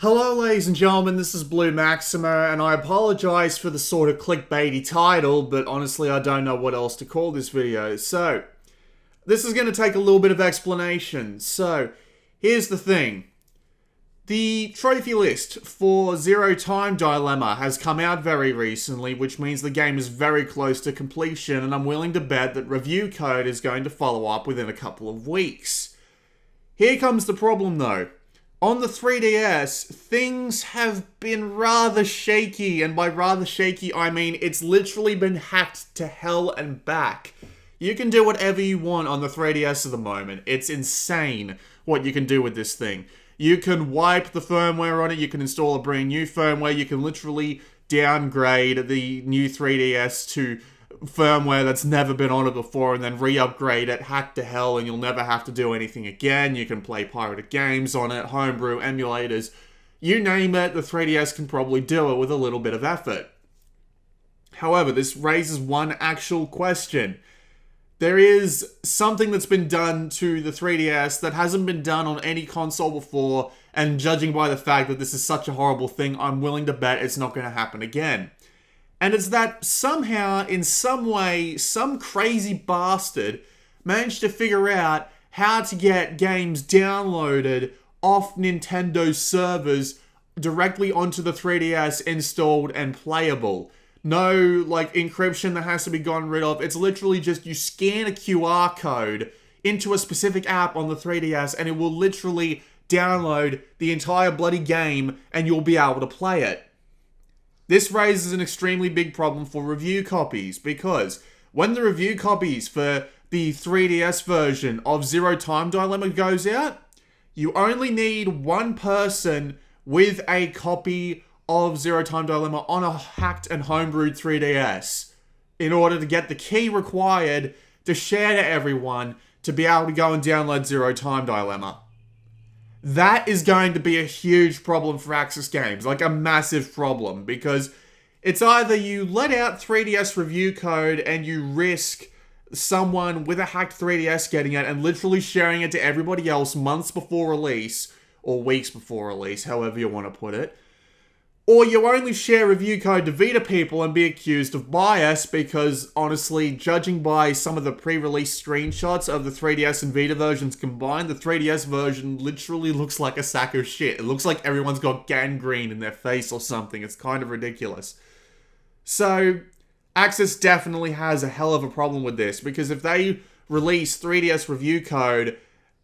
Hello ladies and gentlemen, this is Blue Maxima, and I apologize for the sort of clickbaity title, but honestly I don't know what else to call this video. So, this is going to take a little bit of explanation. So, here's the thing. The trophy list for Zero Time Dilemma has come out very recently, which means the game is very close to completion, and I'm willing to bet that review code is going to follow up within a couple of weeks. Here comes the problem though. On the 3DS, things have been rather shaky, and by rather shaky, I mean it's literally been hacked to hell and back. You can do whatever you want on the 3DS at the moment. It's insane what you can do with this thing. You can wipe the firmware on it, you can install a brand new firmware, you can literally downgrade the new 3DS to firmware that's never been on it before and then re-upgrade it, hack to hell, and you'll never have to do anything again. You can play pirated games on it, homebrew, emulators, you name it, the 3DS can probably do it with a little bit of effort. However, this raises one actual question. There is something that's been done to the 3DS that hasn't been done on any console before, and judging by the fact that this is such a horrible thing, I'm willing to bet it's not going to happen again. And it's that somehow, in some way, some crazy bastard managed to figure out how to get games downloaded off Nintendo's servers directly onto the 3DS, installed and playable. No, encryption that has to be gotten rid of. It's literally just you scan a QR code into a specific app on the 3DS and it will literally download the entire bloody game and you'll be able to play it. This raises an extremely big problem for review copies, because when the review copies for the 3DS version of Zero Time Dilemma goes out, you only need one person with a copy of Zero Time Dilemma on a hacked and homebrewed 3DS in order to get the key required to share to everyone to be able to go and download Zero Time Dilemma. That is going to be a huge problem for Aksys games, like a massive problem, because it's either you let out 3DS review code and you risk someone with a hacked 3DS getting it and literally sharing it to everybody else months before release, or weeks before release, however you want to put it, or you only share review code to Vita people and be accused of bias because, honestly, judging by some of the pre-release screenshots of the 3DS and Vita versions combined, the 3DS version literally looks like a sack of shit. It looks like everyone's got gangrene in their face or something. It's kind of ridiculous. So, Aksys definitely has a hell of a problem with this, because if they release 3DS review code,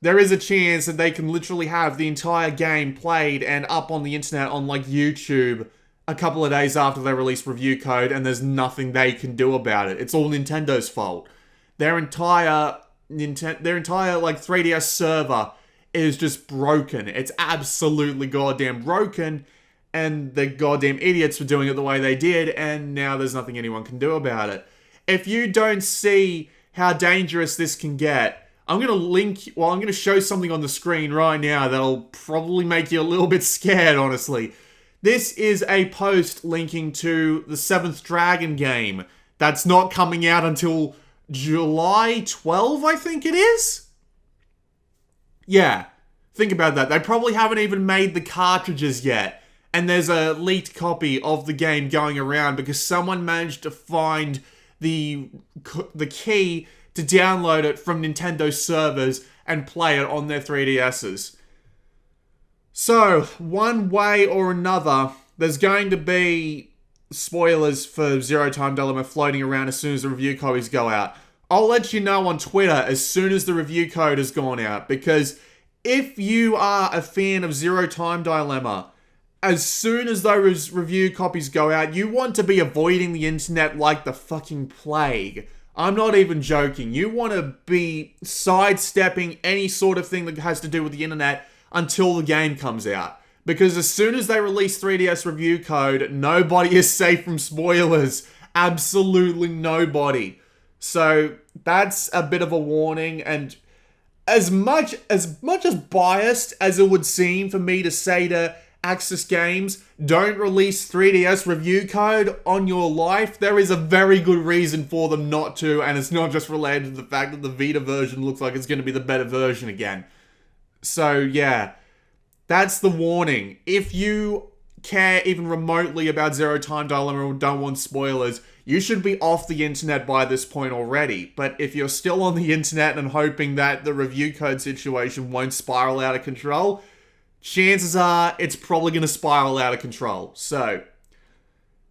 there is a chance that they can literally have the entire game played and up on the internet on YouTube a couple of days after they release review code, and there's nothing they can do about it. It's all Nintendo's fault. Their entire 3DS server is just broken. It's absolutely goddamn broken, and they're goddamn idiots for doing it the way they did, and now there's nothing anyone can do about it. If you don't see how dangerous this can get, I'm going to show something on the screen right now that'll probably make you a little bit scared, honestly. This is a post linking to the 7th Dragon game that's not coming out until July 12, I think it is? Yeah, think about that. They probably haven't even made the cartridges yet, and there's a leaked copy of the game going around because someone managed to find the key to download it from Nintendo's servers and play it on their 3DSs. So, one way or another, there's going to be spoilers for Zero Time Dilemma floating around as soon as the review copies go out. I'll let you know on Twitter as soon as the review code has gone out, because if you are a fan of Zero Time Dilemma, as soon as those review copies go out, you want to be avoiding the internet like the fucking plague. I'm not even joking. You want to be sidestepping any sort of thing that has to do with the internet until the game comes out. Because as soon as they release 3DS review code, nobody is safe from spoilers. Absolutely nobody. So that's a bit of a warning, and as much as biased as it would seem for me to say to Aksys games, don't release 3DS review code on your life, there is a very good reason for them not to, and it's not just related to the fact that the Vita version looks like it's going to be the better version again. So yeah, That's the warning. If you care even remotely about Zero Time Dilemma or don't want spoilers, you should be off the internet by this point already. But if you're still on the internet and hoping that the review code situation won't spiral out of control, chances are it's probably going to spiral out of control. So,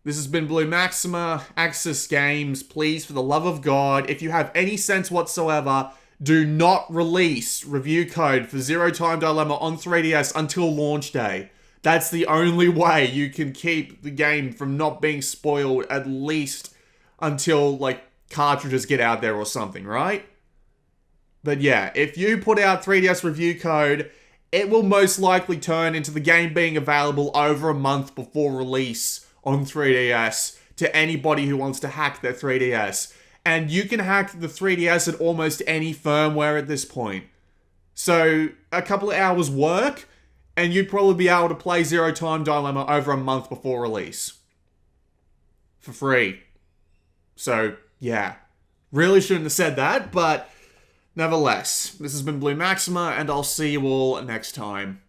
this has been Blue Maxima, Aksys Games. Please, for the love of God, if you have any sense whatsoever, do not release review code for Zero Time Dilemma on 3DS until launch day. That's the only way you can keep the game from not being spoiled, at least until, like, cartridges get out there or something, right? But yeah, if you put out 3DS review code, it will most likely turn into the game being available over a month before release on 3DS to anybody who wants to hack their 3DS. And you can hack the 3DS at almost any firmware at this point. So, a couple of hours work, and you'd probably be able to play Zero Time Dilemma over a month before release. For free. So, yeah. Really shouldn't have said that, but nevertheless, this has been Blue Maxima, and I'll see you all next time.